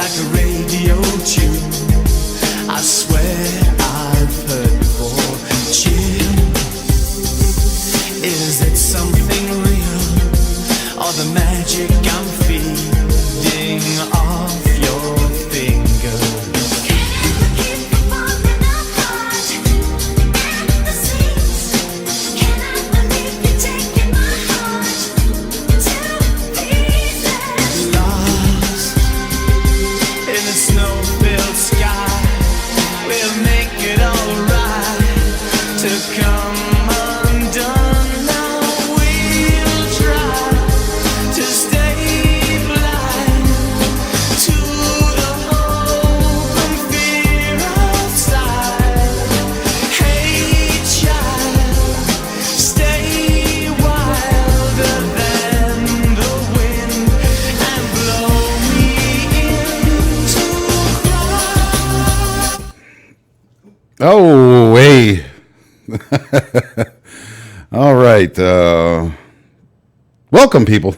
like a radio tune. I swear I've heard before. Chill. Is it something real, or the magic I'm feeding off your fingers? Can I keep from falling apart in the seams? Can I believe you're taking my heart to pieces? Lost in a snow-filled sky, we'll make it alright to come undone. Now we'll try to stay blind to the hope and fear outside. Hey child, stay wilder than the wind and blow me into cry. Oh, hey. All right. Welcome, people.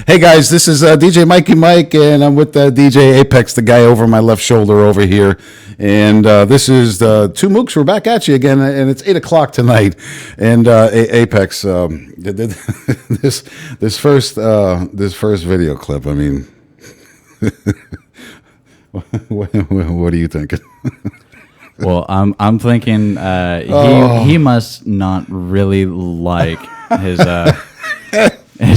Hey, guys, this is DJ Mikey Mike, and I'm with DJ Apex, the guy over my left shoulder over here. And this is Two Mooks. We're back at you again, and it's 8 o'clock tonight. And Apex, this first video clip, I mean, what are you thinking? Well, I'm thinking he must not really like his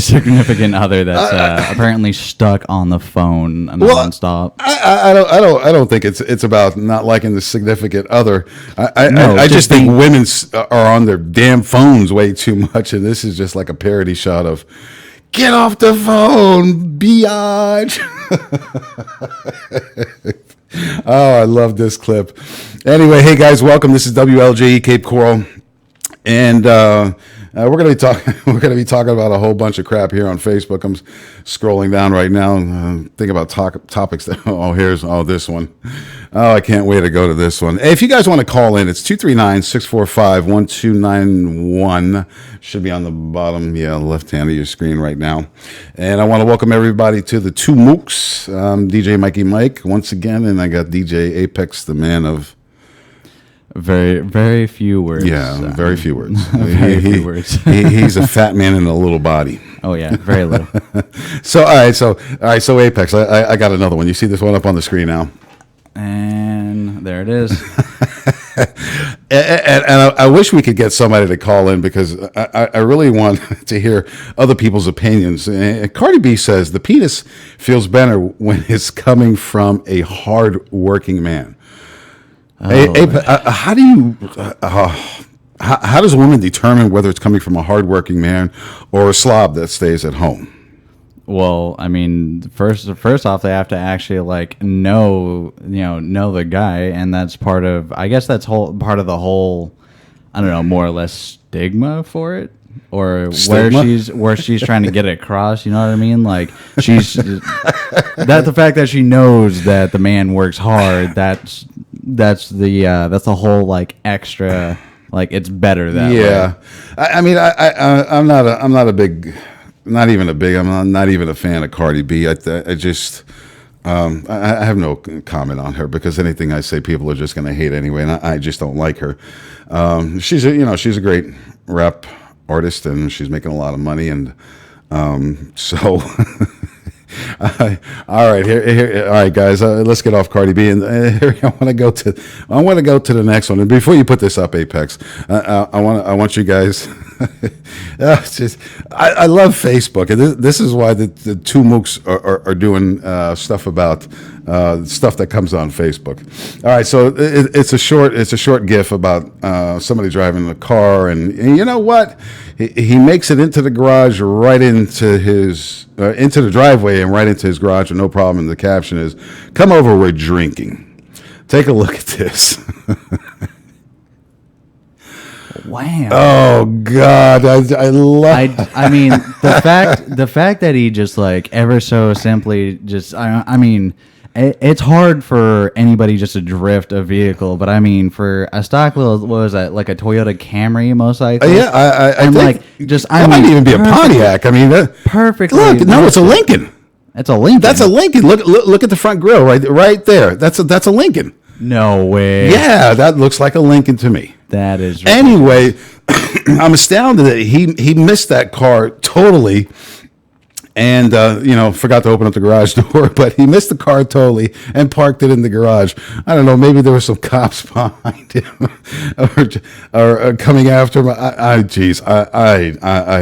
significant other that's apparently stuck on the phone nonstop. I don't think it's about not liking the significant other. No, I just think being- women are on their damn phones way too much, and this is just like a parody shot of "Get off the phone, biatch." Oh, I love this clip. Anyway, hey guys, welcome. This is WLJE Cape Coral, and we're gonna be talking about a whole bunch of crap here on Facebook. I'm scrolling down right now, thinking about topics. This one. Oh, I can't wait to go to this one. Hey, if you guys want to call in, it's 239-645-1291. Should be on the bottom, left hand of your screen right now. And I want to welcome everybody to the Two Mooks. DJ Mikey Mike once again, and I got DJ Apex, the man of very, very few words. Yeah, very few words. Very few words. He's a fat man in a little body. Oh yeah, very little. So So Apex, I got another one. You see this one up on the screen now. And there it is. and I wish we could get somebody to call in, because I really want to hear other people's opinions. Cardi B says the penis feels better when it's coming from a hard-working man. How do you? How does a woman determine whether it's coming from a hardworking man or a slob that stays at home? Well, I mean, first off, they have to actually know the guy, and that's part of part of the whole, I don't know, more or less stigma for it, or Stigma? where she's trying to get it across. You know what I mean? Like she's the fact that she knows that the man works hard. That's the whole extra. It's better that way. Yeah, I'm not even a fan of Cardi B. I have no comment on her, because anything I say, people are just going to hate anyway, and I just don't like her. She's a great rap artist, and she's making a lot of money, and so. All right, here. All right, guys. Let's get off Cardi B, and here I want to go to the next one. And before you put this up, Apex, I want you guys. I love Facebook, and this is why the Two Mooks are doing stuff about stuff that comes on Facebook. All right, so it's a short GIF about somebody driving a car, and you know what? He makes it into the garage, right into into the driveway, and right into his garage, and no problem. And the caption is, "Come over, we're drinking." Take a look at this. Wow. Oh God, I love. I mean, the fact that he just ever so simply just I mean, it's hard for anybody just to drift a vehicle, but I mean, for a stock little, what was that, like a Toyota Camry, most likely? I think just that might even be a Pontiac. I mean, perfectly. Look, no, it's a Lincoln. It's a Lincoln. That's a Lincoln. Look at the front grill right there. That's a Lincoln. No way. Yeah, that looks like a Lincoln to me. That is. Anyway, I'm astounded that he missed that car totally, and forgot to open up the garage door. But he missed the car totally and parked it in the garage. I don't know. Maybe there were some cops behind him or coming after him. I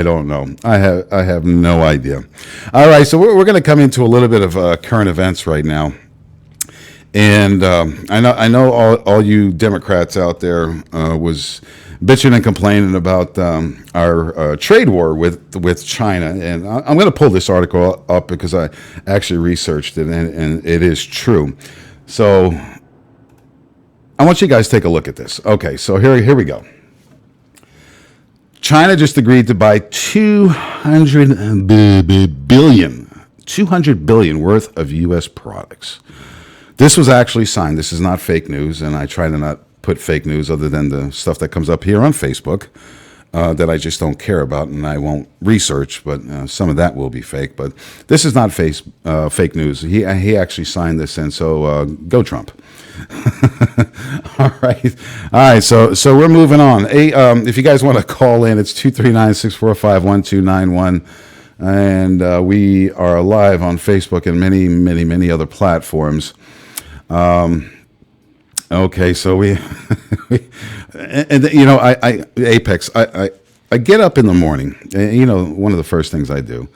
don't know. I have no idea. All right, so we're going to come into a little bit of current events right now. And I know all you Democrats out there was bitching and complaining about our trade war with China. And I'm going to pull this article up because I actually researched it, and it is true. So I want you guys to take a look at this. Okay, so here we go. China just agreed to buy $200 billion worth of U.S. products. This was actually signed. This is not fake news, and I try to not put fake news other than the stuff that comes up here on Facebook that I just don't care about and I won't research, but some of that will be fake. But this is not fake news. He actually signed this, and so go Trump. All right. So we're moving on. If you guys want to call in, it's 239-645-1291. And we are live on Facebook and many other platforms. Okay, so I Apex. I get up in the morning. And, one of the first things I do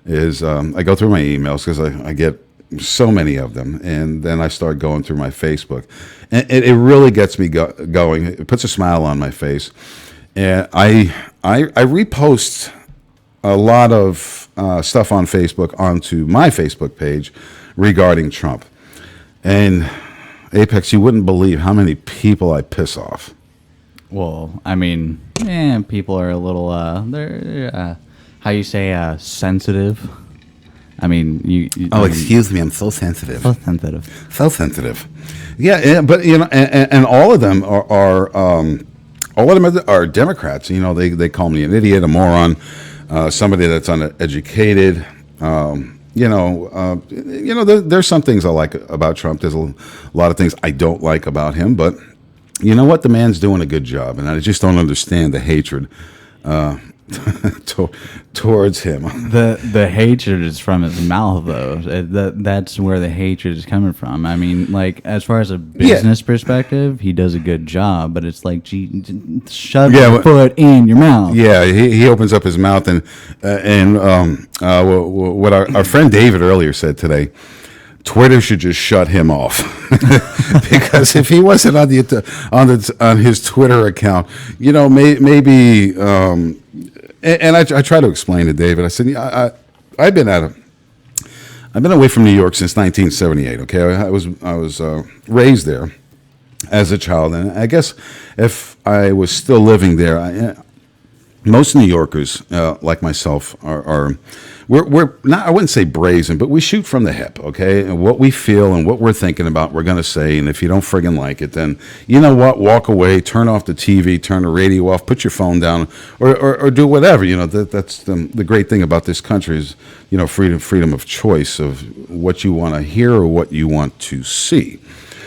is I go through my emails because I get so many of them, and then I start going through my Facebook, and it really gets me going. It puts a smile on my face, and I repost a lot of stuff on Facebook onto my Facebook page regarding Trump. And Apex, you wouldn't believe how many people I piss off. Well, I mean, people are a little, they're, how you say, sensitive. I mean, Excuse me, I'm so sensitive. So sensitive. So sensitive. Yeah, but and all of them are all of them are Democrats. They call me an idiot, a moron, somebody that's uneducated. There's some things I like about Trump. There's a lot of things I don't like about him, but you know what? The man's doing a good job, and I just don't understand the hatred towards him. The hatred is from his mouth, though. That's where the hatred is coming from. I mean, like, as far as a business perspective, he does a good job, but it's like, gee, shove your foot in your mouth. Yeah, he opens up his mouth, and what our friend David earlier said today, Twitter should just shut him off because if he wasn't on his Twitter account, maybe. And I try to explain to David. I said, I've been away from New York since 1978. Okay, I was raised there as a child, and I guess if I was still living there, most New Yorkers like myself we're not, I wouldn't say brazen, but we shoot from the hip. Okay, and what we feel and what we're thinking about, we're going to say. And if you don't friggin' like it, then you know what? Walk away, turn off the TV, turn the radio off, put your phone down, or do whatever. That's the great thing about this country is freedom of choice of what you want to hear or what you want to see.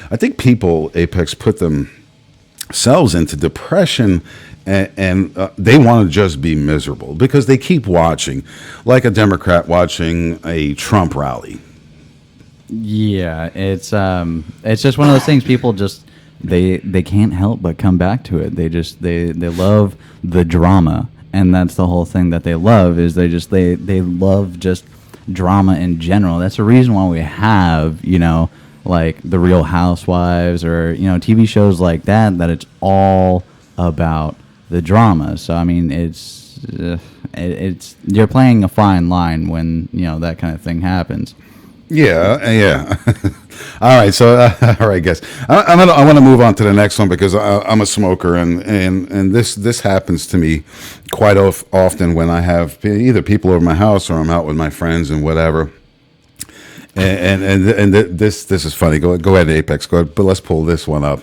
I think people, Apex, put themselves into depression. And they want to just be miserable because they keep watching, like a Democrat watching a Trump rally. Yeah, it's just one of those things. People just they can't help but come back to it. They love the drama, and that's the whole thing that they love is they love just drama in general. That's the reason why we have like the Real Housewives or TV shows like that. That it's all about the drama. So I mean, it's you're playing a fine line when that kind of thing happens. Yeah. All right, so all right, guys, I want to move on to the next one because I'm a smoker, and this happens to me quite often when I have either people over my house or I'm out with my friends and whatever. And this is funny. Go ahead, Apex. Go ahead, but let's pull this one up.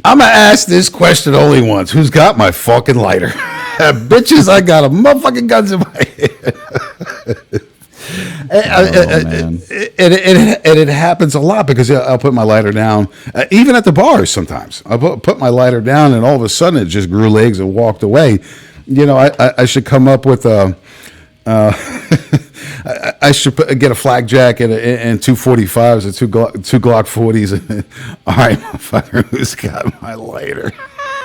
I'm going to ask this question only once. Who's got my fucking lighter? Bitches, I got a motherfucking guns in my man. And it happens a lot because I'll put my lighter down, even at the bars sometimes. I'll put my lighter down, and all of a sudden it just grew legs and walked away. I should come up with a. I should get a flak jack and 245s and two Glock 40s. All right, motherfucker, who's got my lighter?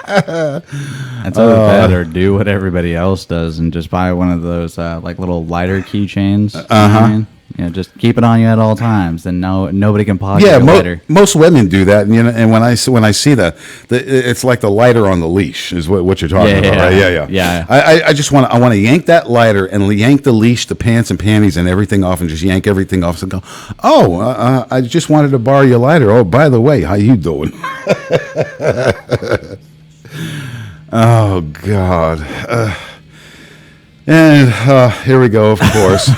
That's either that or do what everybody else does and just buy one of those like little lighter keychains. You know what I mean? Just keep it on you at all times. Then nobody can pocket your lighter. Most women do that, and when I see that, it's like the lighter on the leash is what you're talking about, right? Yeah. I just want to yank that lighter and yank the leash, the pants and panties, and everything off, and just yank everything off and go, oh, I just wanted to borrow your lighter. Oh, by the way, how you doing? Oh God. And here we go, of course.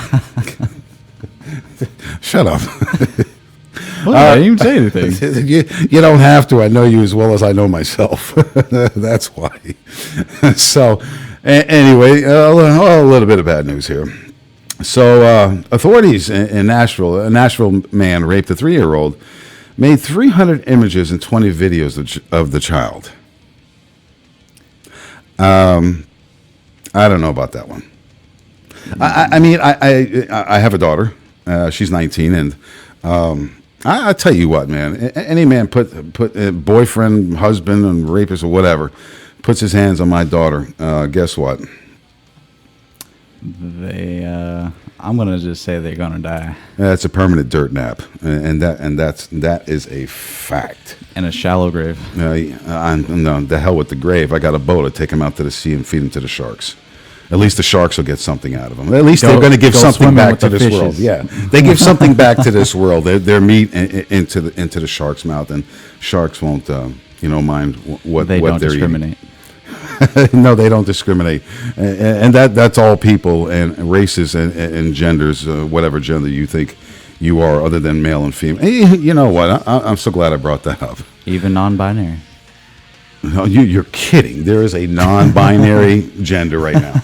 Shut up. Well, I didn't even say anything. You don't have to. I know you as well as I know myself. That's why. So, anyway, a little bit of bad news here. So, authorities in Nashville, a Nashville man raped a 3-year-old, made 300 images and 20 videos of the child. I don't know about that one. I mean, I have a daughter. She's 19, and I tell you what, man. Any man put boyfriend, husband, and rapist or whatever puts his hands on my daughter. Guess what? I'm gonna just say they're gonna die. It's a permanent dirt nap, and that is a fact. In a shallow grave. No, the hell with the grave. I got a boat. I take them out to the sea and feed them to the sharks. At least the sharks will get something out of them. At least they're going to give something back to this world. Yeah, they give something back to this world. Their meat into the shark's mouth, and sharks won't mind what they don't they're discriminate. Eating. No, they don't discriminate, and that's all people and races and genders, whatever gender you think you are, other than male and female. You know what? I'm so glad I brought that up. Even non-binary. No, you're kidding. There is a non-binary gender right now.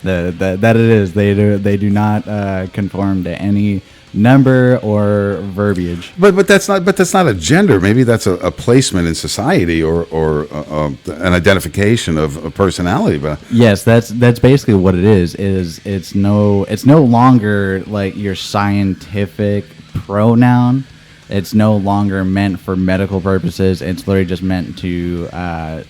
That it is. They do not conform to any number or verbiage. But that's not a gender. Maybe that's a placement in society or an identification of a personality. But yes, that's basically what it is. It's no longer like your scientific pronoun. It's no longer meant for medical purposes. It's literally just meant to, I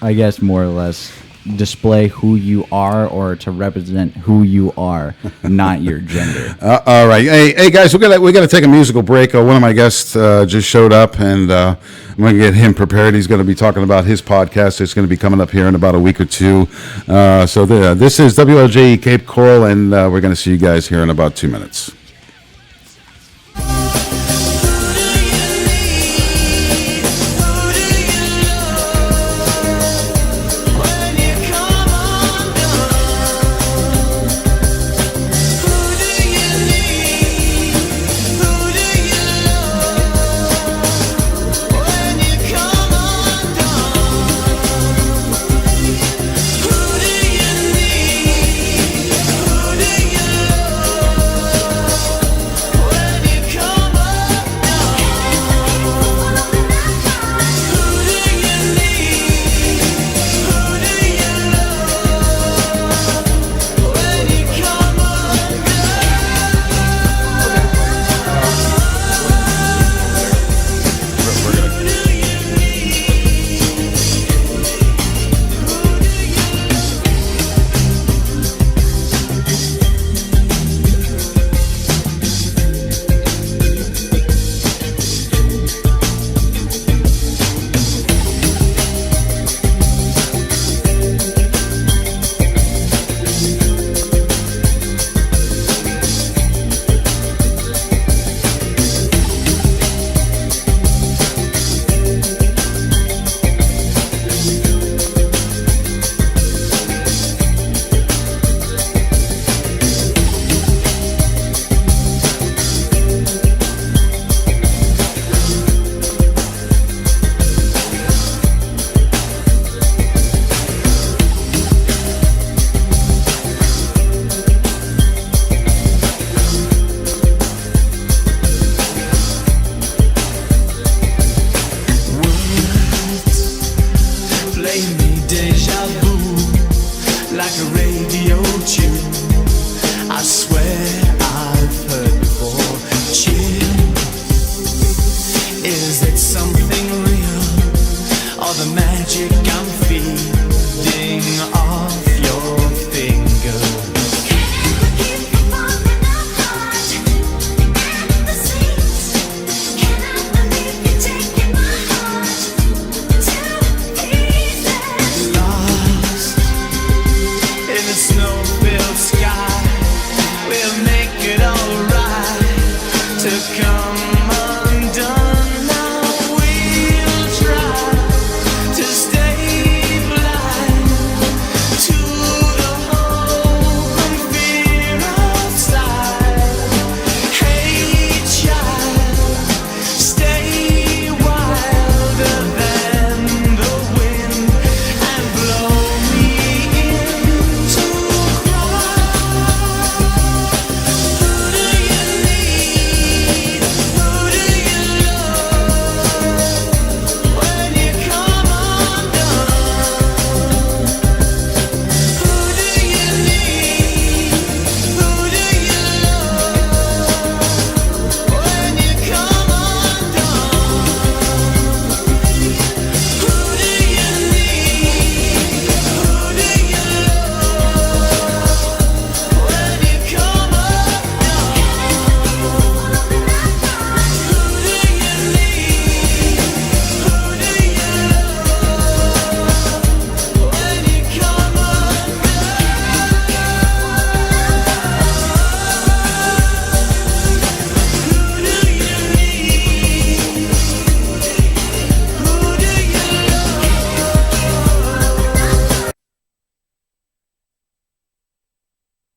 guess, more or less display who you are or to represent who you are, not your gender. All right. Hey, guys, we got to take a musical break. One of my guests just showed up, and I'm going to get him prepared. He's going to be talking about his podcast. It's going to be coming up here in about a week or two. So this is WLJ Cape Coral, and we're going to see you guys here in about 2 minutes.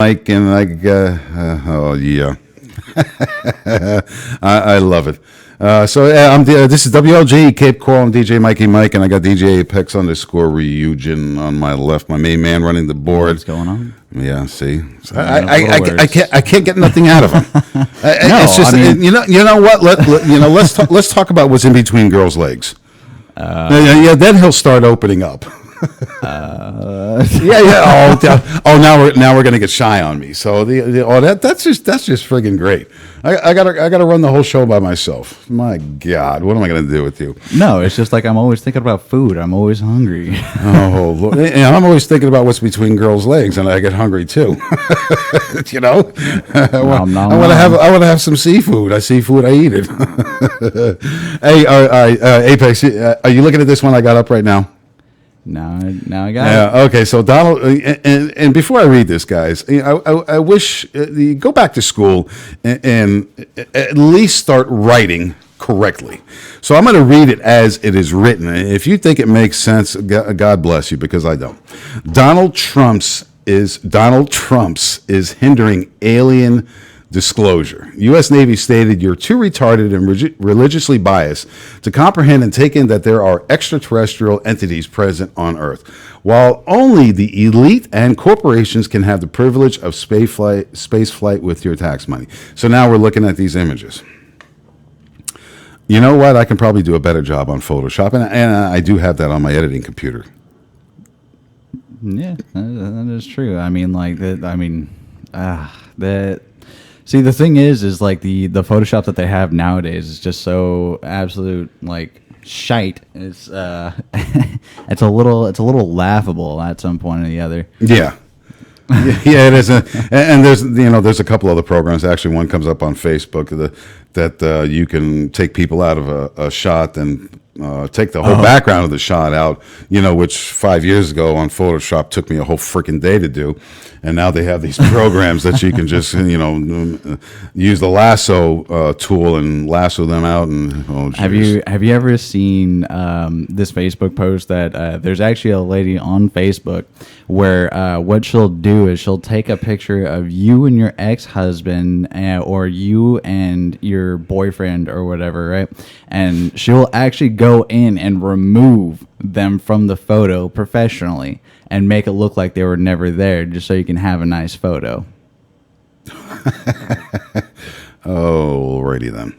Mike, and oh yeah, I love it. This is WLG Cape Coral. I'm DJ Mikey Mike, and I got DJ Apex _ Ryujin on my left. My main man running the board. What's going on? Yeah, see, I can't get nothing out of him. It's just, I mean- you know what? Let's talk about what's in between girls' legs. Then he'll start opening up. Now we're gonna get shy on me. So that's just friggin' great. I gotta run the whole show by myself. My God, what am I gonna do with you? No, it's just like I'm always thinking about food. I'm always hungry. Oh, Lord. And I'm always thinking about what's between girls' legs, and I get hungry too. You know, I want to have some seafood. I see food, I eat it. Hey, Apex, are you looking at this one I got up right now? Now I got it. Yeah. Okay. So Donald, and before I read this, guys, I wish you go back to school and at least start writing correctly. So I'm going to read it as it is written. If you think it makes sense, God bless you, because I don't. Donald Trump's is hindering alien disclosure. U.S. Navy stated you're too retarded and religiously biased to comprehend and take in that there are extraterrestrial entities present on Earth. While only the elite and corporations can have the privilege of space flight with your tax money. So now we're looking at these images. You know what? I can probably do a better job on Photoshop, and I do have that on my editing computer. Yeah, that is true. I mean, like that. I mean, that. See, the thing is like the Photoshop that they have nowadays is just so absolute like shite. It's it's a little laughable at some point or the other. Yeah. Yeah, it is, and there's a couple other programs. Actually, one comes up on Facebook that you can take people out of a shot and take the whole background of the shot out. Which 5 years ago on Photoshop took me a whole freaking day to do, and now they have these programs that you can just use the lasso tool and lasso them out. And have you ever seen this Facebook post that there's actually a lady on Facebook where what she'll do is she'll take a picture of you and your ex-husband or you and your boyfriend or whatever, right? And she'll actually go in and remove them from the photo professionally and make it look like they were never there, just so you can have a nice photo. Alrighty then.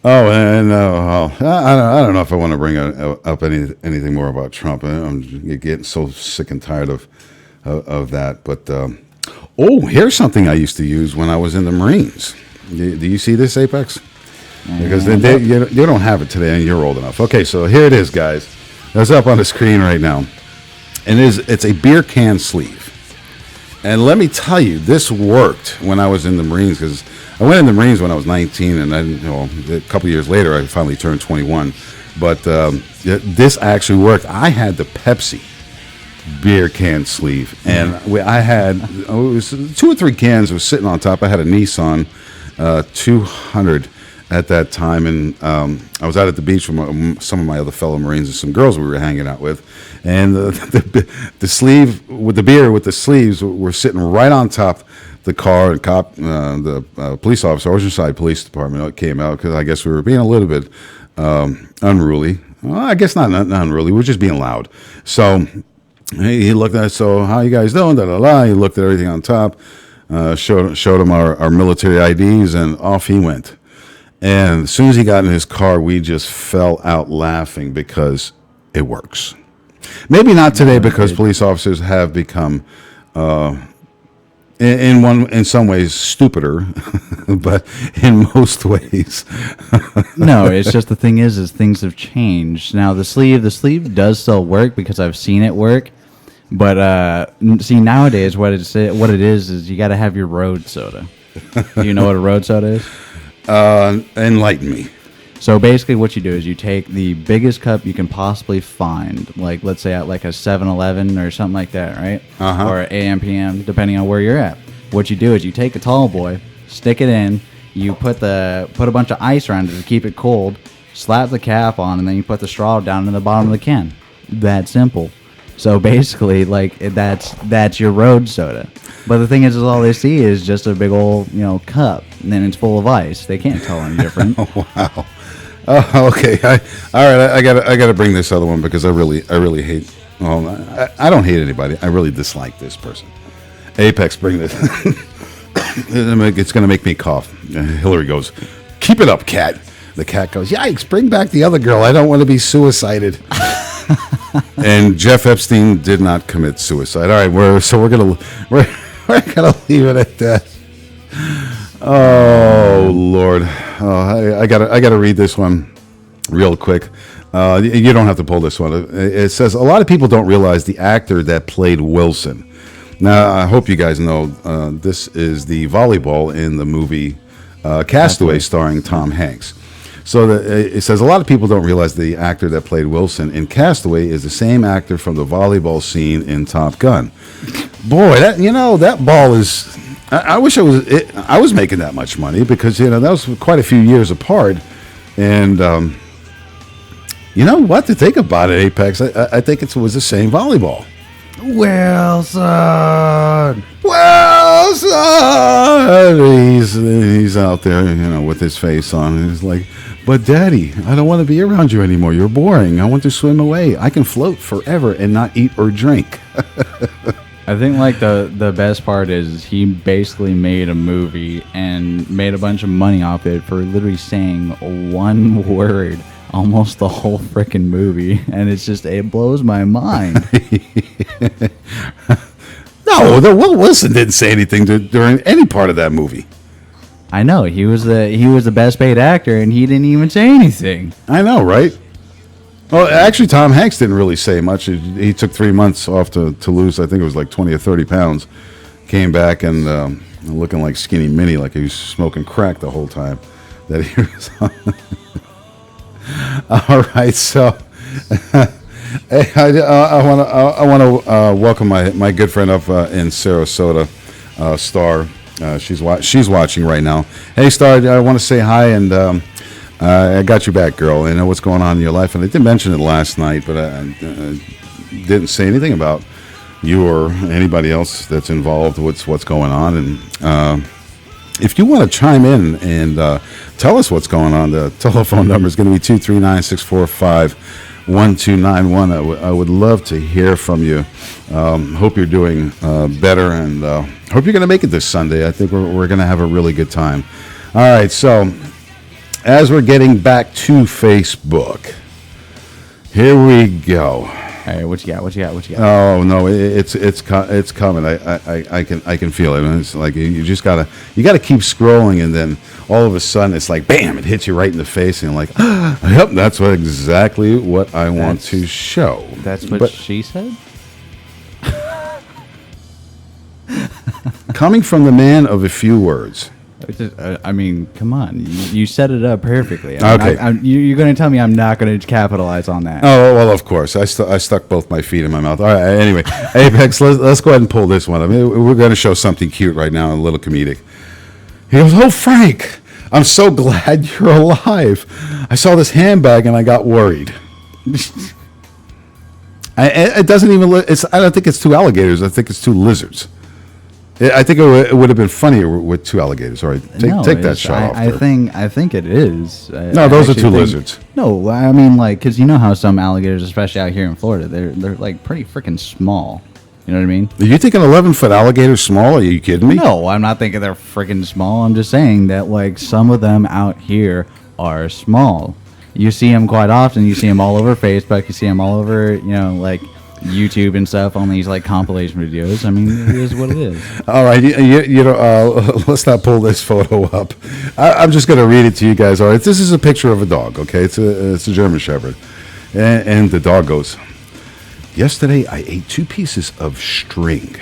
Oh, and I don't know if I want to bring up anything more about Trump. I'm getting so sick and tired of that. But here's something I used to use when I was in the Marines. Do you see this, Apex? Because you don't have it today, and you're old enough. Okay, so here it is, guys. It's up on the screen right now, and it's a beer can sleeve. And let me tell you, this worked when I was in the Marines, because I went in the Marines when I was 19, and a couple years later, I finally turned 21. But this actually worked. I had the Pepsi beer can sleeve, and I had it was 2 or 3 cans was sitting on top. I had a Nissan 200 at that time, and I was out at the beach with some of my other fellow Marines and some girls we were hanging out with, and the sleeve with the beer with the sleeves were sitting right on top the car. And the police officer, Oceanside Police Department, came out because I guess we were being a little bit unruly. Well, I guess not unruly. We were just being loud. So he looked at us. So how you guys doing? Da da da. He looked at everything on top. Showed him our military IDs, and off he went. And as soon as he got in his car, we just fell out laughing because it works. Maybe not today, because police officers have become, in some ways, stupider, but in most ways. No, it's just the thing is things have changed. Now the sleeve does still work because I've seen it work. But see, nowadays what it is you got to have your road soda. Do you know what a road soda is? Enlighten me. So basically what you do is you take the biggest cup you can possibly find, like let's say at like a 7-Eleven or something like that, right? Or AM, PM, depending on where you're at. What you do is you take a tall boy, stick it in, you put a bunch of ice around it to keep it cold, slap the cap on, and then you put the straw down in the bottom of the can. That simple. So basically, like that's your road soda. But the thing is all they see is just a big old cup, and then it's full of ice. They can't tell any different. Wow. Oh, okay. All right. I gotta bring this other one because I really hate. Well, I don't hate anybody. I really dislike this person. Apex, bring this. It's gonna make me cough. Hillary goes, "Keep it up, cat." The cat goes, "Yikes! Bring back the other girl. I don't want to be suicided." And Jeff Epstein did not commit suicide. All right, we're gonna leave it at that. Oh Lord, I gotta read this one real quick. You don't have to pull this one. It says a lot of people don't realize the actor that played Wilson. Now I hope you guys know this is the volleyball in the movie Castaway, starring Tom Hanks. So it says a lot of people don't realize the actor that played Wilson in Castaway is the same actor from the volleyball scene in Top Gun. Boy, that ball is. I wish I was making that much money because that was quite a few years apart, and you know what? To think about it, Apex, I think it was the same volleyball. Wilson. He's out there, with his face on. He's like, "But Daddy, I don't want to be around you anymore. You're boring. I want to swim away. I can float forever and not eat or drink." I think like the best part is he basically made a movie and made a bunch of money off it for literally saying one word almost the whole freaking movie, and it blows my mind. No, Will Wilson didn't say anything during any part of that movie. I know he was the best paid actor, and he didn't even say anything. I know, right? Well, actually, Tom Hanks didn't really say much. He took 3 months off to lose, I think it was like 20 or 30 pounds. Came back and looking like Skinny Minnie, like he was smoking crack the whole time that he was on. All right, so hey, I want to welcome my good friend up in Sarasota, Star. She's watching right now. Hey, Star, I want to say hi and. I got you back, girl. I know what's going on in your life, and I did mention it last night, but I didn't say anything about you or anybody else that's involved with what's going on. And if you want to chime in and tell us what's going on, the telephone number is going to be 239-645-1291. I would love to hear from you. Hope you're doing better, and hope you're going to make it this Sunday. I think we're going to have a really good time. All right, so as we're getting back to Facebook, here we go. Hey, what you got? Oh no, it's coming. I can feel it. And it's like you gotta keep scrolling, and then all of a sudden it's like bam, it hits you right in the face, and you're like, yep, that's exactly what I want to show. That's what she said. Coming from the man of a few words. I mean, come on. You set it up perfectly. Okay. You're going to tell me I'm not going to capitalize on that. Oh, well, of course. I stuck both my feet in my mouth. All right, anyway. Apex, let's go ahead and pull this one. I mean, we're going to show something cute right now, a little comedic. He goes, "Oh, Frank, I'm so glad you're alive. I saw this handbag and I got worried." It doesn't even look, I don't think it's two alligators. I think it's two lizards. I think it would have been funnier with two alligators. All right, take that shot off. I think it is. No, those are two lizards. No, I mean because you know how some alligators, especially out here in Florida, they're like pretty freaking small. You know what I mean? Are you think an 11-foot alligator is small? Are you kidding me? No, I'm not thinking they're freaking small. I'm just saying that like some of them out here are small. You see them quite often. You see them all over Facebook. You see them all over like YouTube and stuff on these like compilation videos. I mean, it is what it is. All right, let's not pull this photo up. I'm just going to read it to you guys. All right, this is a picture of a dog. Okay, it's a German Shepherd, and the dog goes, "Yesterday I ate 2 pieces of string,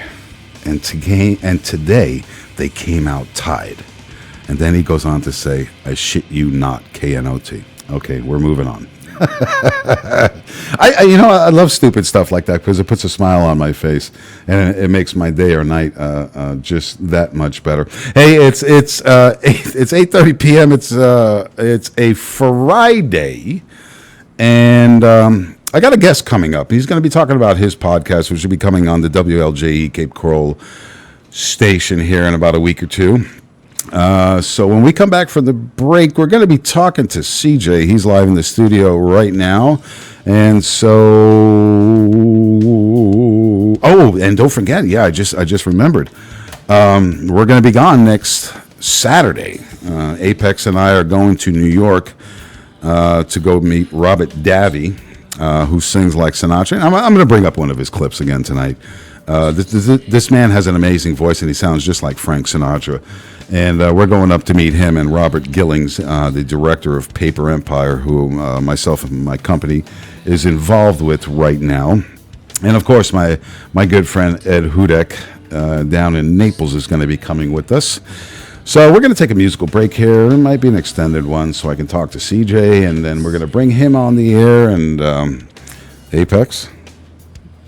and today they came out tied." And then he goes on to say, "I shit you not, KNOT." Okay, we're moving on. I love stupid stuff like that because it puts a smile on my face and it makes my day or night just that much better. Hey, it's 8:30 p.m. It's a Friday, and I got a guest coming up. He's going to be talking about his podcast, which will be coming on the WLJE Cape Coral station here in about a week or two. So when we come back from the break, we're going to be talking to CJ. He's live in the studio right now. And so, oh, and don't forget, yeah, I just remembered. We're going to be gone next Saturday. Apex and I are going to New York to go meet Robert Davi, who sings like Sinatra. I'm going to bring up one of his clips again tonight. This man has an amazing voice, and he sounds just like Frank Sinatra. And we're going up to meet him and Robert Gillings, the director of Paper Empire, who myself and my company is involved with right now. And, of course, my good friend Ed Hudek down in Naples is going to be coming with us. So we're going to take a musical break here. It might be an extended one so I can talk to CJ, and then we're going to bring him on the air. And Apex?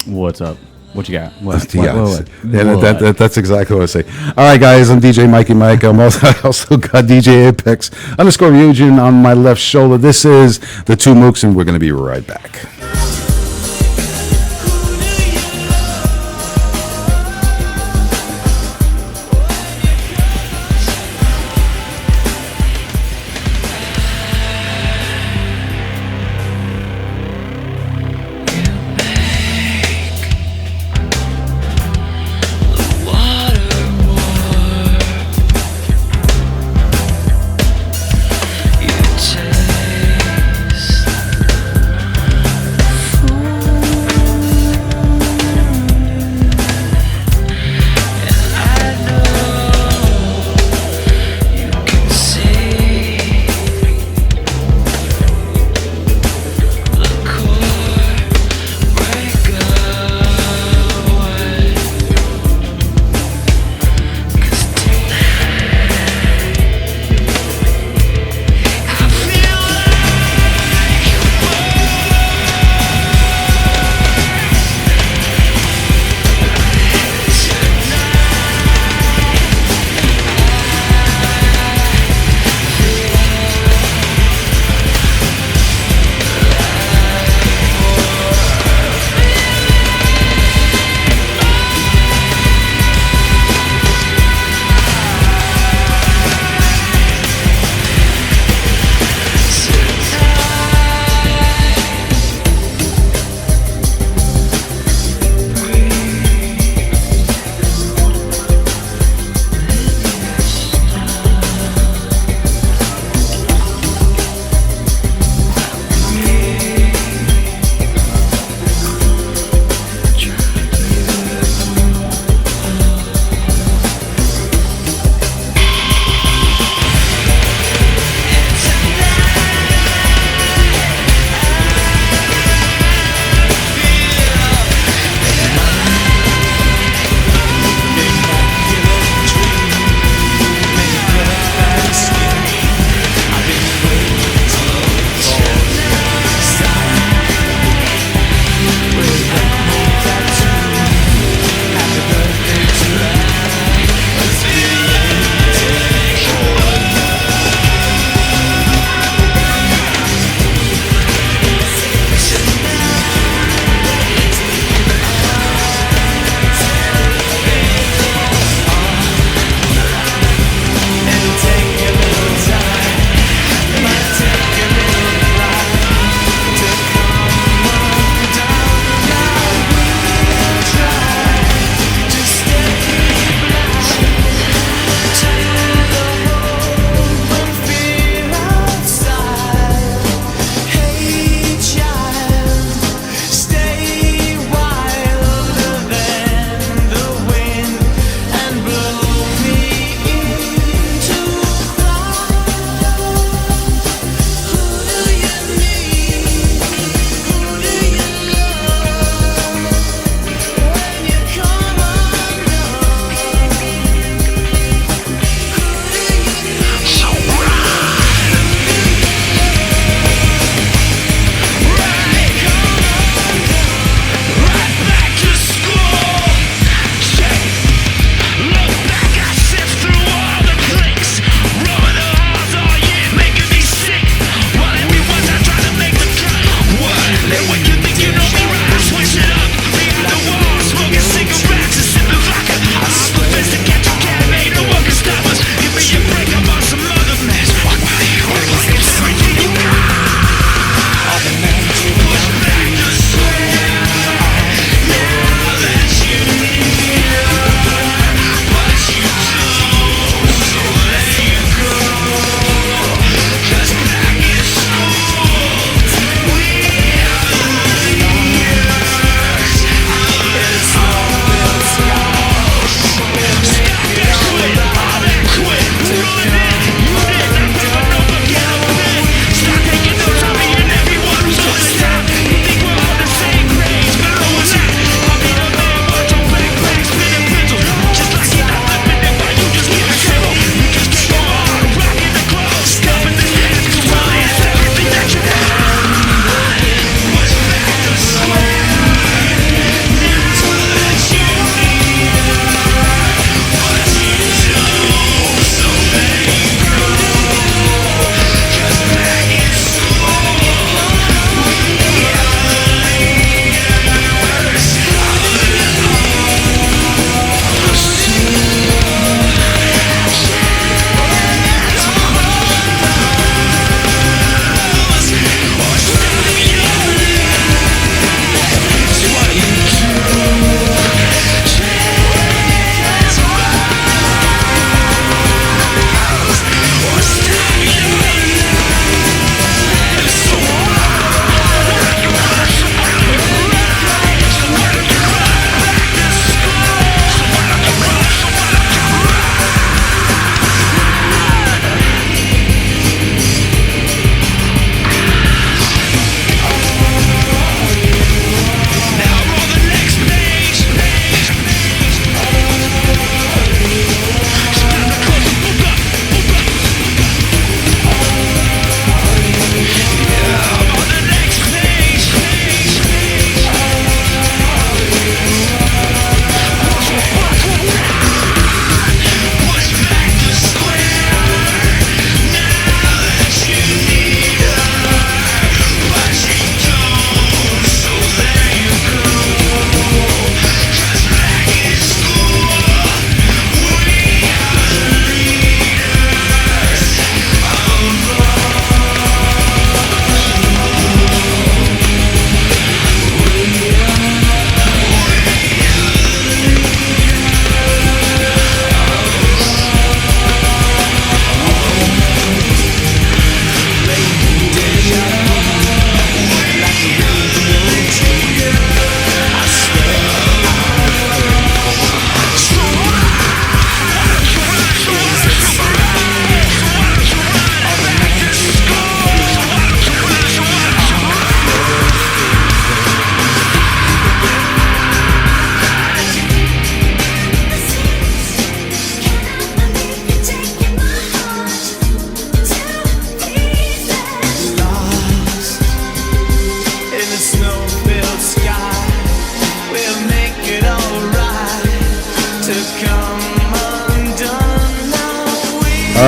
What's up? What you got? What? Yeah, that's exactly what I say. All right, guys, I'm DJ Mikey Mike. I also got DJ Apex _ Eugene on my left shoulder. This is the Two Mooks, and we're going to be right back.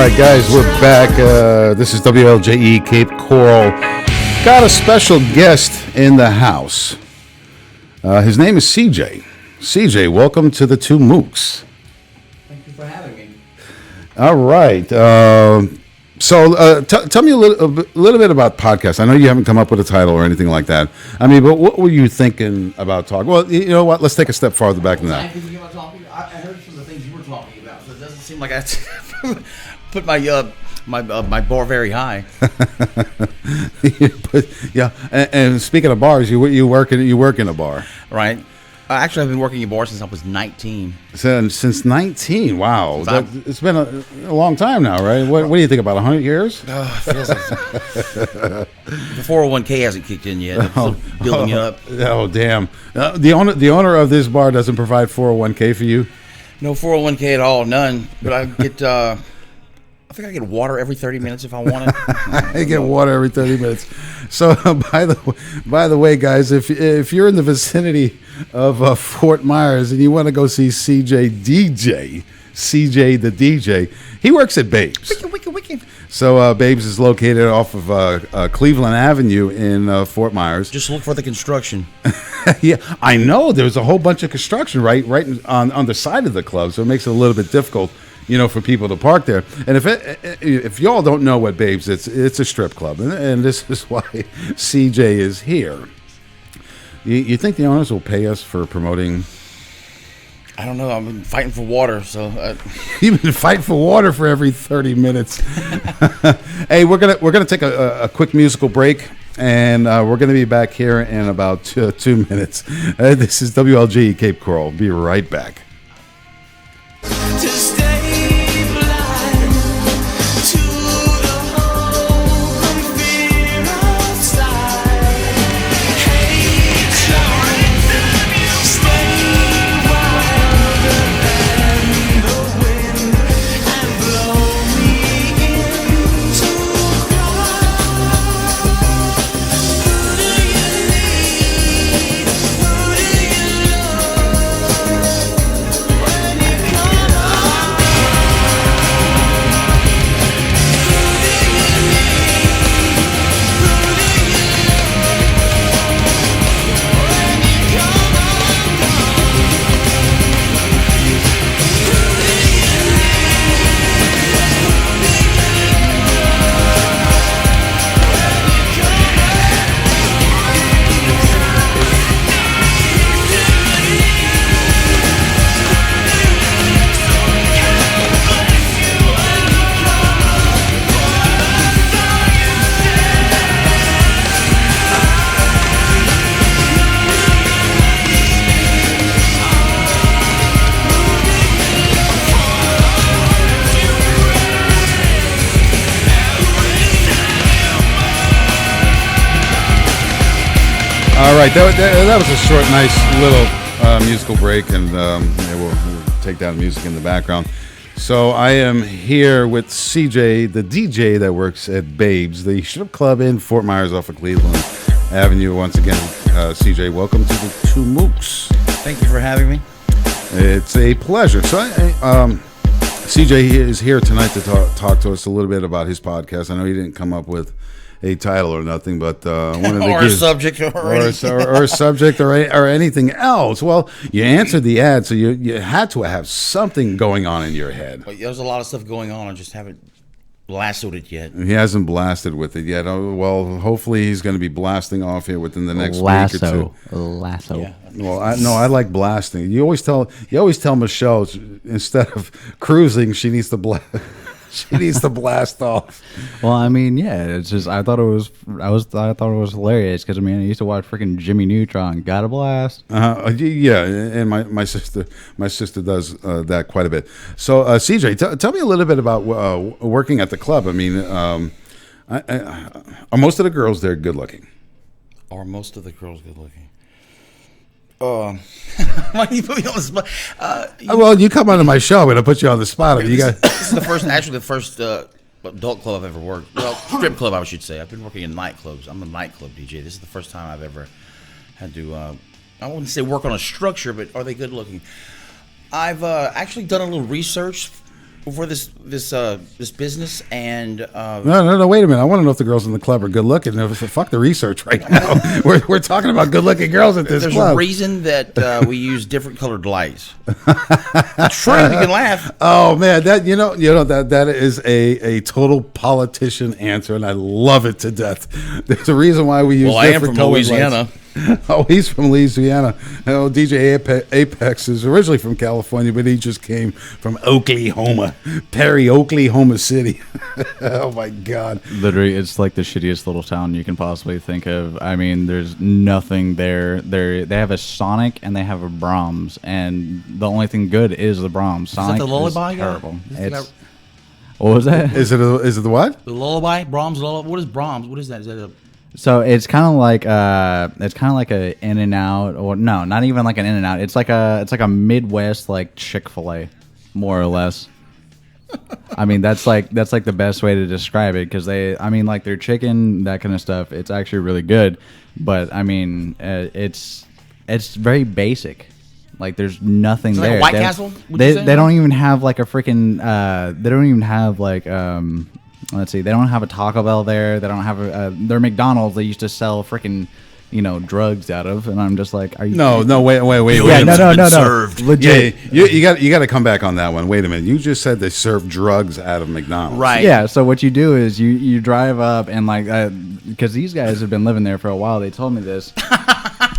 right, guys, we're back. This is WLJE Cape Coral. Got a special guest in the house. His name is CJ. CJ, welcome to the Two Mooks. Thank you for having me. All right. Tell me a little bit about podcasts. I know you haven't come up with a title or anything like that. I mean, but what were you thinking about talking? Well, you know what? Let's take a step farther back than I that. thinking about talking. I heard some of the things you were talking about, so it doesn't seem like I put my bar very high. Yeah, and speaking of bars, you work in a bar, Right. Actually, I've been working in bars since I was 19. Since 19. Wow, Since it's been a long time now, right? What do you think, about 100 years? Oh, it feels like the 401k hasn't kicked in yet. It's still building up. Oh, damn! The owner of this bar doesn't provide 401k for you. No 401k at all, none. But I get, I think I get water every 30 minutes if I want it. I get water every 30 minutes. So by the way, guys, if you're in the vicinity of Fort Myers and you want to go see CJ the DJ, he works at Babes. Wicked. So Babes is located off of Cleveland Avenue in Fort Myers. Just look for the construction. Yeah, I know. There's a whole bunch of construction right on the side of the club, so it makes it a little bit difficult, for people to park there. And if y'all don't know what Babes, it's a strip club, and this is why CJ is here. You think the owners will pay us for promoting? I don't know. I've been fighting for water, so You've been fighting for water for every 30 minutes. Hey, we're gonna take a quick musical break, and we're gonna be back here in about 2 minutes. This is WLG Cape Coral. Be right back. To stay blind to the hope and fear outside. Hate trying, stay wilder than the wind and blow me into cry. Who do you need? Who do you love when you come on? All right, that was a short, nice little musical break, and we'll take down music in the background. So I am here with CJ, the DJ that works at Babes, the strip club in Fort Myers off of Cleveland Avenue. Once again, CJ, welcome to the Two Mooks. thank you for having me. It's a pleasure. So CJ is here tonight to talk to us a little bit about his podcast. I know he didn't come up with a title or nothing, but one of the Or a subject or anything. or a subject or anything else. Well, you answered the ad, so you had to have something going on in your head. But there's a lot of stuff going on. I just haven't lassoed it yet. He hasn't blasted with it yet. Oh, well, hopefully he's going to be blasting off here within the next week or two. Lasso. Yeah. Well, I like blasting. You always tell Michelle, instead of cruising, she needs to blast. She needs to blast off. Well, I mean, yeah, it's just I thought it was hilarious because I used to watch freaking Jimmy Neutron. Got a blast. Yeah, and my sister does that quite a bit. So CJ, tell me a little bit about working at the club. I mean, are most of the girls there good looking? Are most of the girls good looking? Why do you put me on the spot? Well, you come onto my show, I'm gonna put you on the spot. I mean, you got This is the first adult club I've ever worked. Well, strip club, I should say. I've been working in nightclubs. I'm a nightclub DJ. This is the first time I've ever had to, I wouldn't say work on a structure, but are they good looking? I've actually done a little research for this business and No. Wait a minute. I want to know if the girls in the club are good looking. Fuck the research right now. we're talking about good looking girls at this there's club. a reason that we use different colored lights. It's true. You can laugh. Oh man, that that is a total politician answer, and I love it to death. There's a reason why we use. Well, I am different from colored Louisiana. lights. Oh, he's from Louisiana. Oh, DJ Apex is originally from California, but he just came from Oklahoma, Perry, Oklahoma City. Oh my God! Literally, it's like the shittiest little town you can possibly think of. I mean, there's nothing there. They have a Sonic and they have a Brahms, and the only thing good is the Brahms. Sonic the Lullaby is guy? terrible. Is that- What was that? Is it the what? The Lullaby, Brahms Lullaby. What is Brahms? What is that? Is that a So it's kind of like a In and Out, or no, not even like an In and Out. It's like a Midwest like Chick-fil-A, more or less. I mean that's like the best way to describe it, because like their chicken, that kind of stuff, it's actually really good, but I mean it's very basic. Like there's nothing like a there. White Castle, would you They say? don't even have like a freaking. They don't even have like let's see. They don't have a Taco Bell there. They don't have their McDonald's. They used to sell freaking drugs out of, and I'm just like, are you? No, wait. Yeah, no. served. Legit. Yeah, you got to come back on that one. Wait a minute. You just said they serve drugs out of McDonald's. right? Yeah, so what you do is you drive up and like because these guys have been living there for a while. They told me this.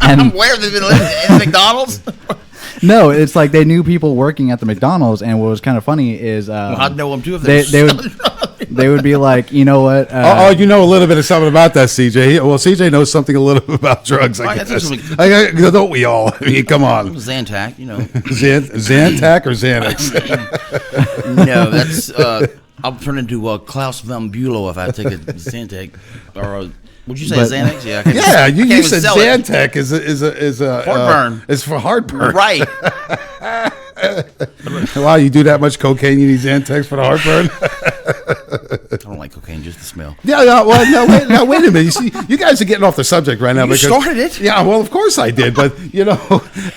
And Where have they been living? In McDonald's? no, it's like they knew people working at the McDonald's, and what was kind of funny is Well, I'd know them too if they would be like, you know what? You know a little bit of something about that, CJ. Well, CJ knows something a little bit about drugs. I Right, I think guess. Don't we all? I mean, come on. Zantac, Zantac or Xanax? No, that's I'll turn into Klaus Van Bülow if I take a Zantac or would you say But- Xanax? Yeah, I can't- Yeah, I you can't said even sell it. Zantac is a Heartburn. It's for heartburn. Right. Wow, you do that much cocaine, you need Zantac for the heartburn? I don't like cocaine, just the smell. Yeah, wait a minute. You see, you guys are getting off the subject right now. You started it. Yeah, well, of course I did, but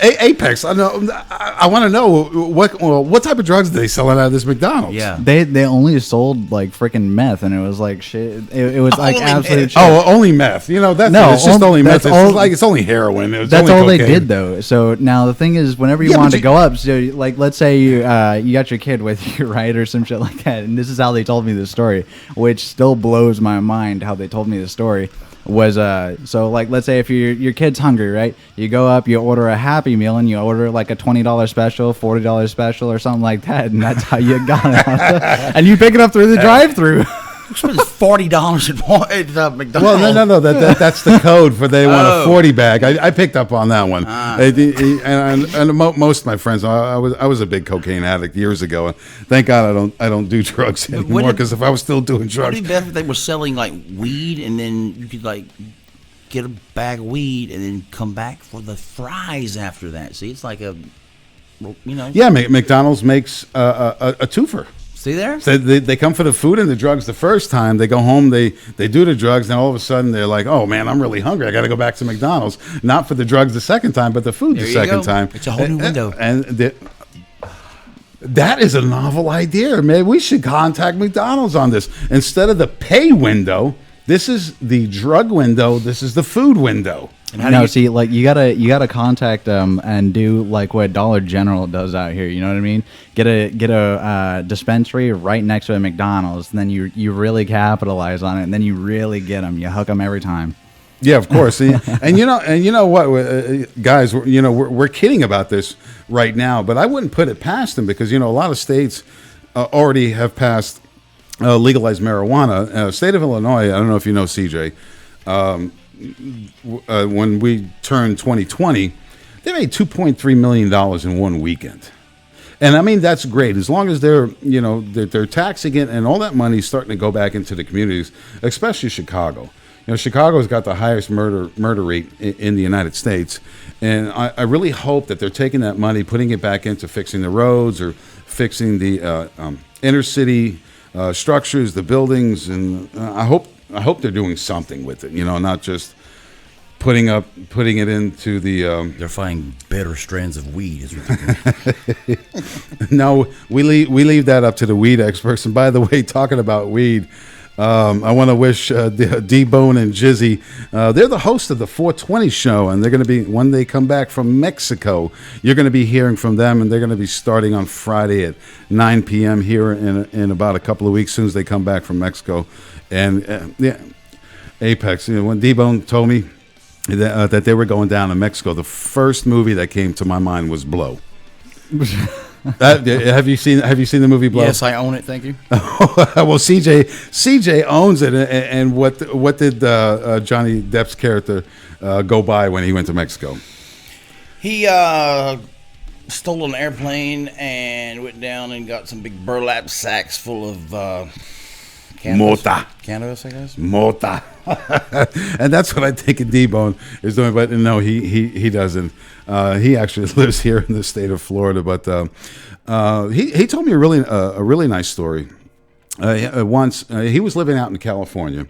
Apex. I want to know what type of drugs are they selling out of this McDonald's? Yeah. they only sold like freaking meth, and it was like shit. It was like Only absolute meth. shit. Oh, only meth. That's No, it's just only meth. that's It's only heroin. It's That's only all they cocaine. did, though. So now the thing is, whenever you Yeah, wanted but to go up, so like let's say you got your kid with you, right, or some shit like that, and this is how they told me the story, which still blows my mind how they told me the story. Was so like let's say if your kid's hungry, right? You go up, you order a Happy Meal, and you order like a $20 special, $40 special, or something like that, and that's how you got it. And you pick it up through the drive-through. Spent $40 at McDonald's. Well, no. That's the code for they want a Oh. 40 bag. I picked up on that one. And most of my friends, I was a big cocaine addict years ago. And thank God I don't do drugs anymore. wouldn't- Because if I was still doing Would drugs, it be better if they were selling like weed and then you could like get a bag of weed and then come back for the fries after that? See, it's like yeah, McDonald's makes a twofer. See there? So they come for the food and the drugs the first time. They go home, they do the drugs, then all of a sudden they're like, oh man, I'm really hungry. I got to go back to McDonald's. Not for the drugs the second time, but the food There the you second go. time. It's a whole new window. That is a novel idea. Maybe we should contact McDonald's on this. Instead of the pay window, this is the drug window. This is the food window. And how No, do you see, like you gotta contact them and do like what Dollar General does out here. You know what I mean? Get a dispensary right next to a McDonald's, and then you really capitalize on it, and then you really get them. You hook them every time. Yeah, of course. and you know what, guys, we're kidding about this right now, but I wouldn't put it past them because a lot of states already have passed legalized marijuana. State of Illinois, I don't know if you know, CJ. When we turned 2020, they made $2.3 million in one weekend. And I mean, that's great. As long as they're taxing it and all that money is starting to go back into the communities, especially Chicago. Chicago's got the highest murder rate in the United States. And I really hope that they're taking that money, putting it back into fixing the roads or fixing the inner city structures, the buildings. And I hope they're doing something with it, not just putting it into the. They're finding better strands of weed. Is what they're doing. No, we leave that up to the weed experts. And by the way, talking about weed, I want to wish D-Bone and Jizzy. They're the host of the 420 show, and they're going to be when they come back from Mexico. You're going to be hearing from them, and they're going to be starting on Friday at 9 p.m. here in about a couple of weeks, as soon as they come back from Mexico. And yeah, Apex. When D-Bone told me that they were going down to Mexico, the first movie that came to my mind was Blow. Have you seen the movie Blow? Yes, I own it. Thank you. Well, CJ owns it, and what did Johnny Depp's character go by when he went to Mexico? He stole an airplane and went down and got some big burlap sacks full of cannabis, I guess. Mota. And that's what I think D-Bone is doing, but no, he doesn't. He actually lives here in the state of Florida, but he told me a really nice story. Once he was living out in California.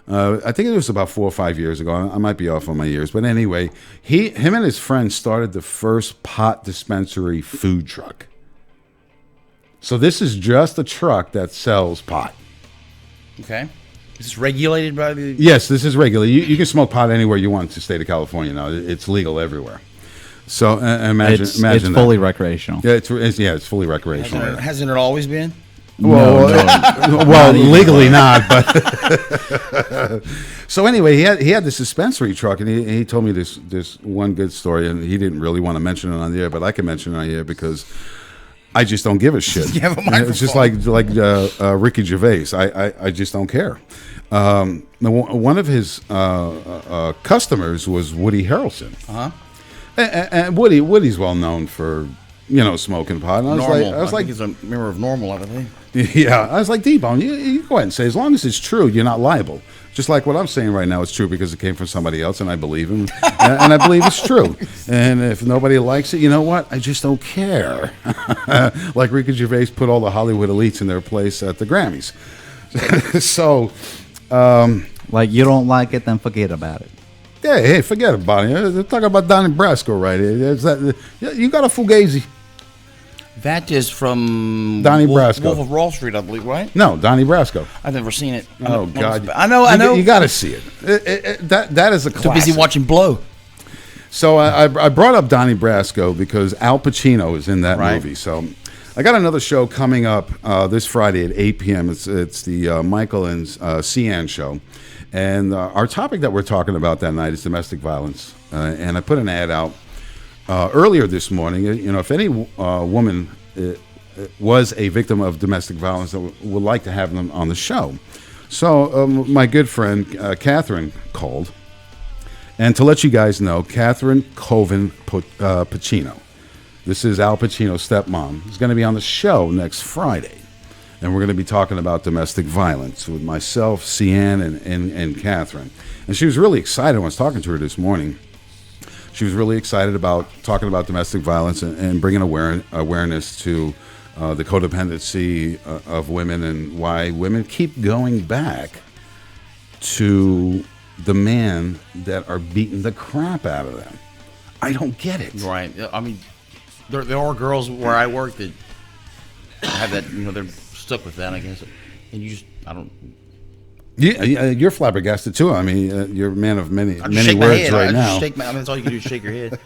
I think it was about 4 or 5 years ago. I might be off on my years, but anyway, him and his friends started the first pot dispensary food truck. So this is just a truck that sells pot. Okay. Is this regulated by the... Yes, this is regulated. You can smoke pot anywhere you want to the state of California now. It's legal everywhere. So imagine It's that. fully recreational. Yeah, it's fully recreational. Hasn't it always been? Well, legally not, but so anyway, he had this dispensary truck, and he told me this one good story, and he didn't really want to mention it on the air, but I can mention it on the air because I just don't give a shit. You have a microphone. It's just like Ricky Gervais. I just don't care. One of his customers was Woody Harrelson. Uh-huh. And Woody's well known for smoking pot. And I was like, he's a member of Normal, I think. Yeah, I was like, D-Bone, you go ahead and say, as long as it's true, you're not liable. Just like what I'm saying right now, it's true because it came from somebody else, and I believe him, and I believe it's true. And if nobody likes it, you know what? I just don't care. Like Ricky Gervais put all the Hollywood elites in their place at the Grammys. So, Like, you don't like it, then forget about it. yeah, hey, forget about it. They're talking about Donnie Brasco right here. You got a Fugazi. That is from Donnie Brasco. Wolf of Wall Street, I believe, right? No, Donnie Brasco. I've never seen it. Oh, God. I know. You got to see it. That is a classic. Too busy watching Blow. So I brought up Donnie Brasco because Al Pacino is in that Right. movie. So I got another show coming up this Friday at 8 p.m. It's the Michael and Cian show. And our topic that we're talking about that night is domestic violence. And I put an ad out earlier this morning. If any woman was a victim of domestic violence that would like to have them on the show. So my good friend Catherine called. And to let you guys know, Catherine Coven Pacino, this is Al Pacino's stepmom, is going to be on the show next Friday. And we're going to be talking about domestic violence with myself, Cian, and Catherine. And she was really excited when I was talking to her this morning. She was really excited about talking about domestic violence and bringing awareness to the codependency of women and why women keep going back to the men that are beating the crap out of them. I don't get it. Right. I mean, there are girls where I work that have that, they're stuck with that, I guess. And you just, I don't... Yeah, you're flabbergasted too. I mean, you're a man of many shake my words head. right now. That's all you can do is shake your head.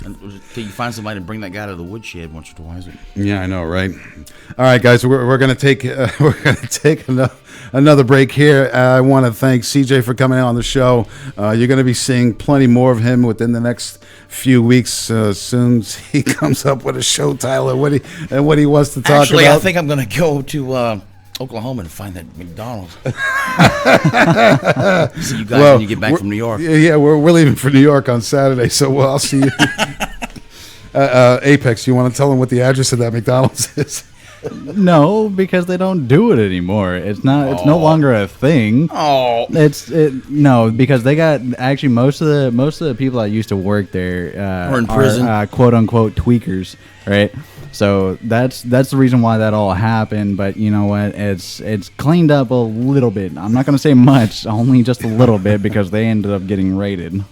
Until you find somebody to bring that guy to the woodshed once or twice. Yeah, I know, right? All right, guys, we're gonna take another break here. I want to thank CJ for coming on the show. You're gonna be seeing plenty more of him within the next few weeks, as soon as he comes up with a show title and what he wants to talk Actually, about. I think I'm gonna go to Oklahoma and find that McDonald's. See you guys when you get back from New York. Yeah, we're leaving for New York on Saturday, so I'll see you. Apex, you want to tell them what the address of that McDonald's is? No, because they don't do it anymore. It's not. It's no longer a thing. Oh, No, because they got actually most of the people that used to work there Are in prison. quote unquote tweakers, right? So that's the reason why that all happened. But you know what? It's cleaned up a little bit. I'm not gonna say much, only just a little bit, because they ended up getting raided.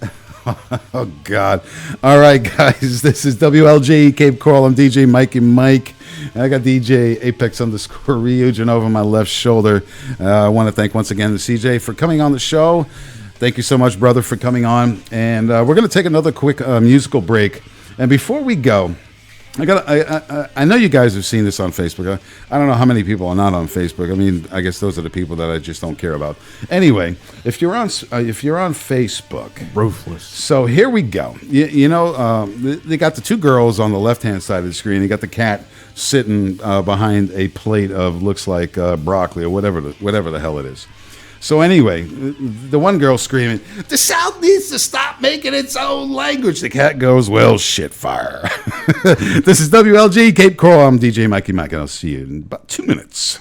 Oh God! All right, guys, this is WLG Cape Coral. I'm DJ Mikey Mike. I got DJ Apex _ Ryujin over my left shoulder. I want to thank once again the CJ for coming on the show. Thank you so much, brother, for coming on. And we're going to take another quick musical break. And before we go, I know you guys have seen this on Facebook. I don't know how many people are not on Facebook. I mean, I guess those are the people that I just don't care about. Anyway, if you're on Facebook, Ruthless. so here we go. They got the two girls on the left-hand side of the screen. They got the cat sitting behind a plate of looks like broccoli or whatever the hell it is. So anyway, the one girl screaming, "The South needs to stop making its own language." The cat goes, "Well, shit, fire." This is WLG Cape Coral. I'm DJ Mikey Mike, and I'll see you in about 2 minutes.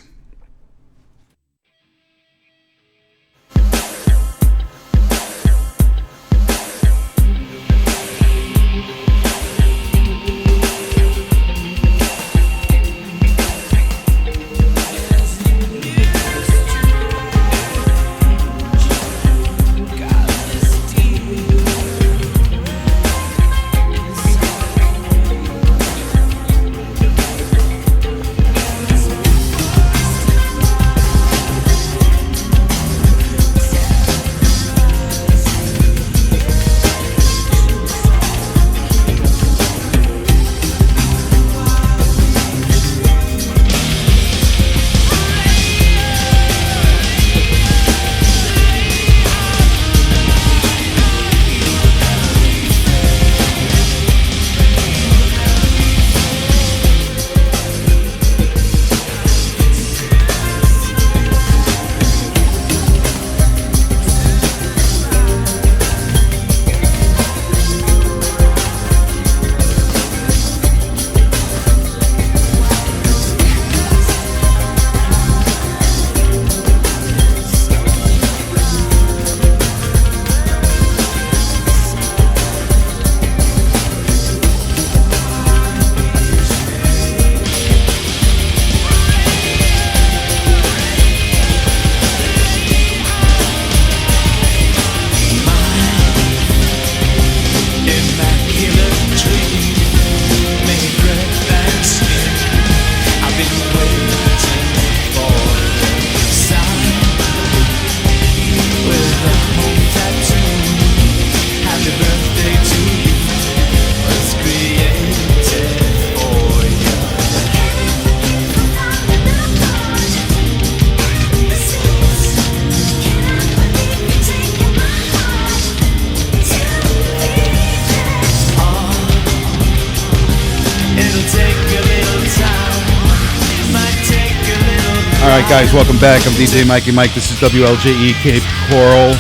All right, guys, welcome back. I'm DJ Mikey Mike. This is WLJE Cape Coral.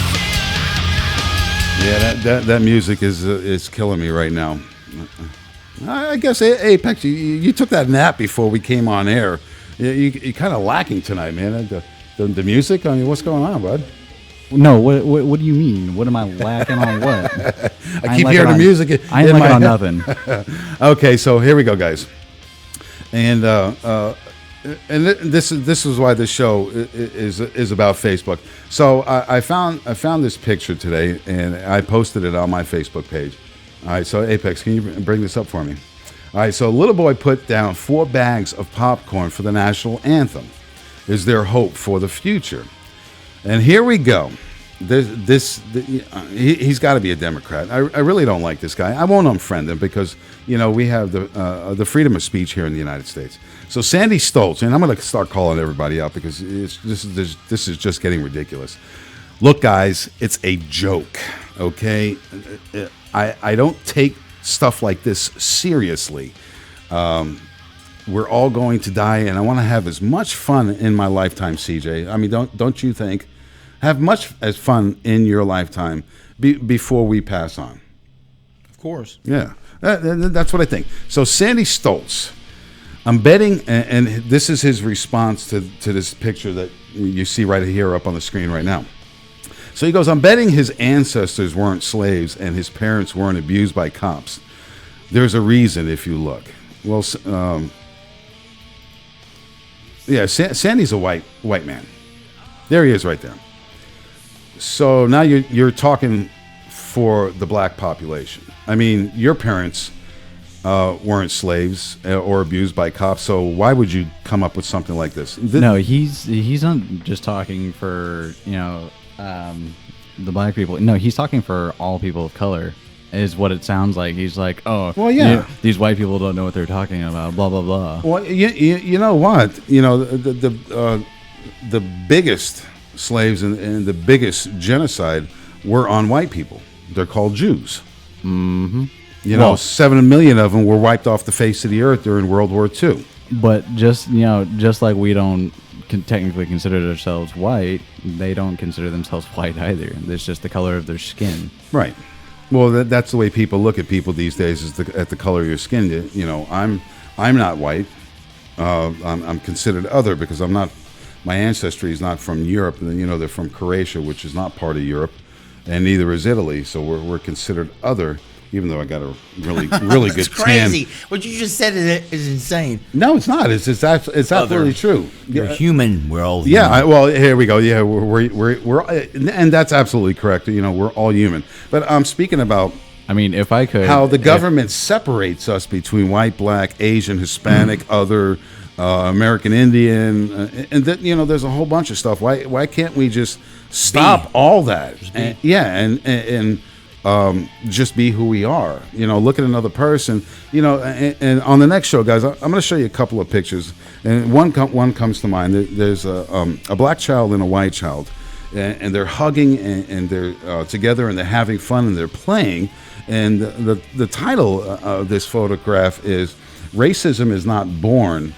Yeah, that music is killing me right now. I guess Apex, you took that nap before we came on air. You're kind of lacking tonight, man. The music. I mean, what's going on, bud? No, what do you mean? What am I lacking on what? I keep hearing the music. I ain't lacking on nothing. Okay, so here we go, guys. And this is why this show is about Facebook. So I found this picture today, and I posted it on my Facebook page. All right, so Apex, can you bring this up for me? All right, so a little boy put down 4 bags of popcorn for the national anthem. Is there hope for the future? And here we go. He's got to be a Democrat. I really don't like this guy. I won't unfriend him because we have the freedom of speech here in the United States. So Sandy Stoltz, and I'm going to start calling everybody out because this is just getting ridiculous. Look, guys, it's a joke. Okay, I don't take stuff like this seriously. We're all going to die, and I want to have as much fun in my lifetime, CJ. I mean, don't you think? Have much as fun in your lifetime before we pass on. Of course. Yeah, that's what I think. So Sandy Stoltz, I'm betting, and this is his response to this picture that you see right here up on the screen right now. So he goes, I'm betting his ancestors weren't slaves and his parents weren't abused by cops. There's a reason if you look. Well, yeah, Sandy's a white man. There he is, right there. So now you're talking for the black population. I mean, your parents weren't slaves or abused by cops, so why would you come up with something like this? No, he's not just talking for the black people. No, he's talking for all people of color. Is what it sounds like. He's like, oh, well, yeah, these white people don't know what they're talking about. Blah blah blah. Well, you know what? You know the biggest slaves and the biggest genocide were on white people. They're called Jews. Mm-hmm. You know, 7 million of them were wiped off the face of the earth during World War II. But just like we don't technically consider themselves white, they don't consider themselves white either. It's just the color of their skin. Right. Well, that's the way people look at people these days, is at the color of your skin. You know, I'm not white. I'm considered other because I'm not. My ancestry is not from Europe. You know, they're from Croatia, which is not part of Europe, and neither is Italy. So we're considered other. Even though I got a really good It's crazy. What you just said is insane. No, it's not. It's absolutely true. You're human. We're all human. Yeah. Well, here we go. Yeah, we're and that's absolutely correct. You know, we're all human. But I'm speaking about. I mean, if I could, how the government separates us between white, black, Asian, Hispanic, other, American Indian, and that, you know, there's a whole bunch of stuff. Why can't we just stop all that? And just be who we are. You know, look at another person. You know, and on the next show, guys, I'm going to show you a couple of pictures, and one comes to mind. There's a black child and a white child, and they're hugging and they're together and they're having fun and they're playing. And the title of this photograph is "Racism is Not Born."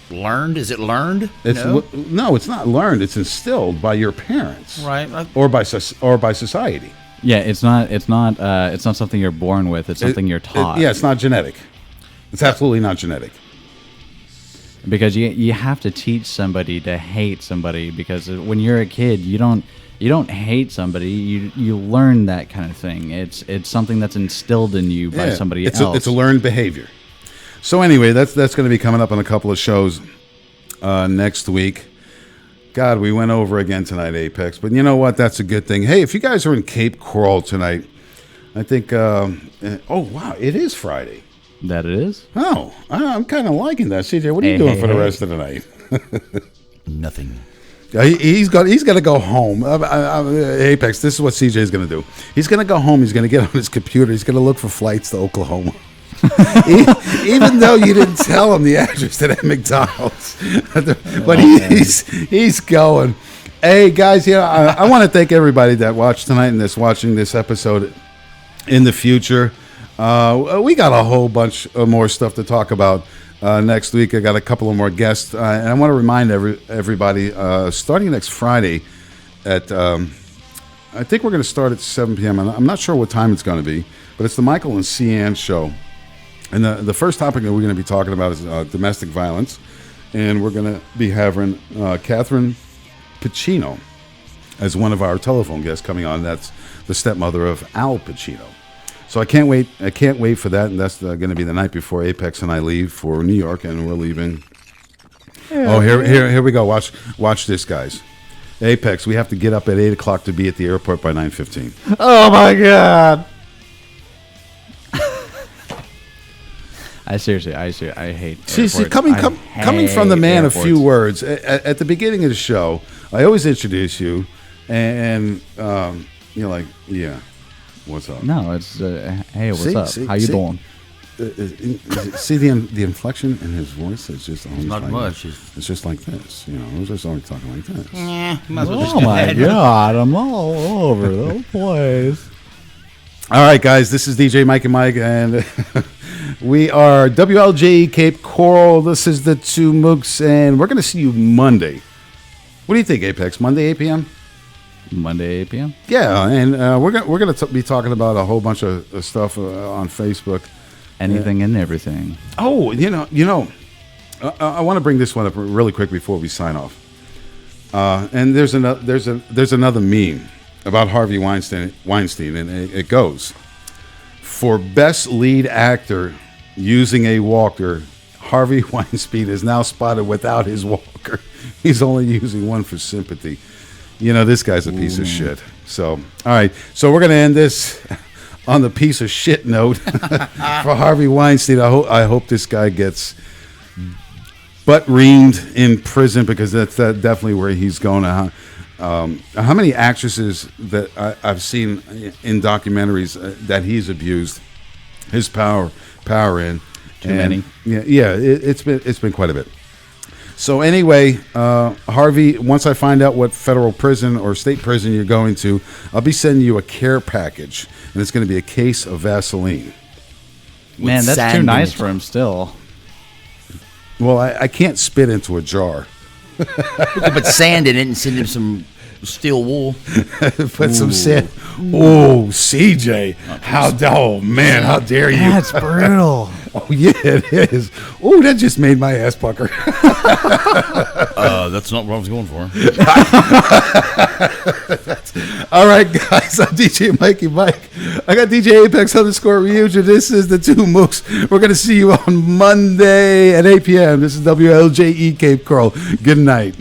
Learned? Is it learned? No, it's not learned. It's instilled by your parents, right? Or by society. Yeah, it's not something you're born with. It's something you're taught. Yeah, it's not genetic. It's absolutely not genetic. Because you have to teach somebody to hate somebody, because when you're a kid, you don't hate somebody. You learn that kind of thing. It's something that's instilled in you by somebody else. It's a learned behavior. So anyway, that's going to be coming up on a couple of shows next week. God, we went over again tonight, Apex. But you know what? That's a good thing. Hey, if you guys are in Cape Coral tonight, I think... oh, wow. It is Friday. That it is? Oh, I'm kind of liking that. CJ, what are you doing for the rest of the night? Nothing. He's going to go home. Apex, this is what CJ is going to do. He's going to go home. He's going to get on his computer. He's going to look for flights to Oklahoma. Even though you didn't tell him the address to that McDonald's, but he's going. Hey guys, I want to thank everybody that watched tonight and that's watching this episode in the future. We got a whole bunch of more stuff to talk about next week. I got a couple of more guests, and I want to remind everybody starting next Friday at I think we're going to start at 7 p.m. I'm not sure what time it's going to be, but it's the Michael and Cian show. And the first topic that we're going to be talking about is domestic violence. And we're going to be having Catherine Pacino as one of our telephone guests coming on. That's the stepmother of Al Pacino. So I can't wait. I can't wait for that. And that's going to be the night before Apex and I leave for New York. And we're leaving. Oh, here we go. Watch this, guys. Apex, we have to get up at 8 o'clock to be at the airport by 9:15. Oh, my God. I hate See, airports. coming from the man airports. of few words, at the beginning of the show, I always introduce you, and you're like, yeah, what's up? No, it's, hey, what's up? How you doing? See the inflection in his voice? It's just almost Not like much. It's just like this, you know. It's just always talking like this. Yeah, might as well just Oh, do my that. God. I'm all over the place. All right, guys, this is DJ Mike and Mike, and we are WLJ Cape Coral. This is the Two Mooks, and we're going to see you Monday. What do you think, Apex? Monday, 8 p.m.? Monday, 8 p.m.? Yeah, and we're going to be talking about a whole bunch of stuff on Facebook. Anything and everything. Oh, you know, I want to bring this one up really quick before we sign off. And there's another meme about Harvey Weinstein, and it goes, for best lead actor using a walker. Harvey Weinstein is now spotted without his walker. He's only using one for sympathy. You know, this guy's a piece of shit. So, all right. So we're going to end this on the piece of shit note for Harvey Weinstein. I hope this guy gets butt-reamed in prison, because that's definitely where he's going. How many actresses that I've seen in documentaries that he's abused his power in? Too many. Yeah. It's been quite a bit. So anyway, Harvey, once I find out what federal prison or state prison you're going to, I'll be sending you a care package, and it's going to be a case of Vaseline. Man, that's sand too in nice it. for him still. Well, I can't spit into a jar. Put sand in it and send him some steel wool. Put some sand. Oh, CJ. Oh, man, how dare you? That's brutal. Oh, yeah, it is. Oh, that just made my ass pucker. That's not what I was going for. All right, guys, I'm DJ Mikey Mike. I got DJ Apex _Ryuja. This is the Two Mooks. We're going to see you on Monday at 8 p.m. This is WLJE Cape Coral. Good night.